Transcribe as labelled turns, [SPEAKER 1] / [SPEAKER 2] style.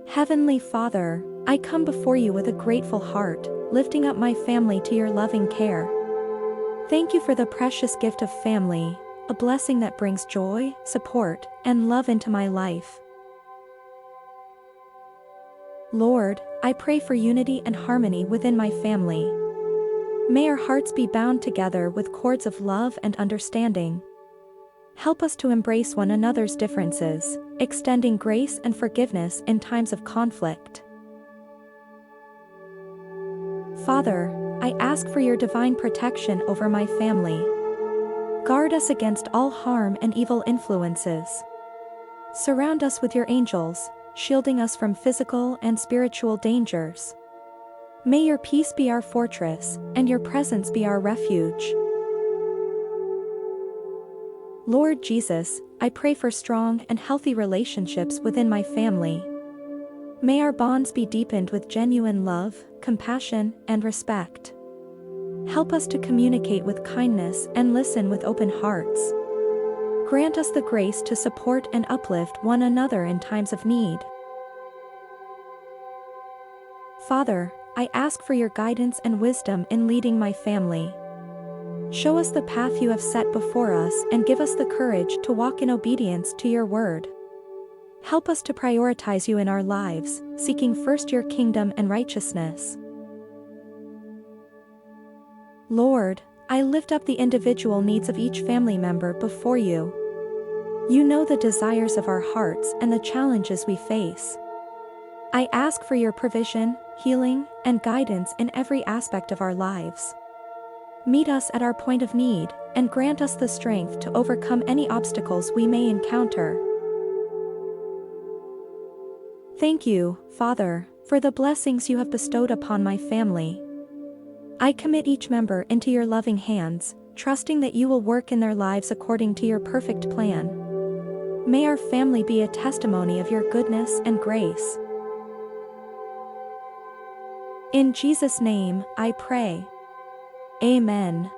[SPEAKER 1] Heavenly Father, I come before you with a grateful heart, lifting up my family to your loving care. Thank you for the precious gift of family, a blessing that brings joy, support, and love into my life. Lord, I pray for unity and harmony within my family. May our hearts be bound together with cords of love and understanding. Help us to embrace one another's differences, extending grace and forgiveness in times of conflict. Father, I ask for your divine protection over my family. Guard us against all harm and evil influences. Surround us with your angels, shielding us from physical and spiritual dangers. May your peace be our fortress, and your presence be our refuge. Lord Jesus, I pray for strong and healthy relationships within my family. May our bonds be deepened with genuine love, compassion, and respect. Help us to communicate with kindness and listen with open hearts. Grant us the grace to support and uplift one another in times of need. Father, I ask for your guidance and wisdom in leading my family. Show us the path you have set before us and give us the courage to walk in obedience to your word. Help us to prioritize you in our lives, seeking first your kingdom and righteousness. Lord, I lift up the individual needs of each family member before you. You know the desires of our hearts and the challenges we face. I ask for your provision, healing, and guidance in every aspect of our lives. Meet us at our point of need, and grant us the strength to overcome any obstacles we may encounter. Thank you, Father, for the blessings you have bestowed upon my family. I commit each member into your loving hands, trusting that you will work in their lives according to your perfect plan. May our family be a testimony of your goodness and grace. In Jesus' name, I pray. Amen.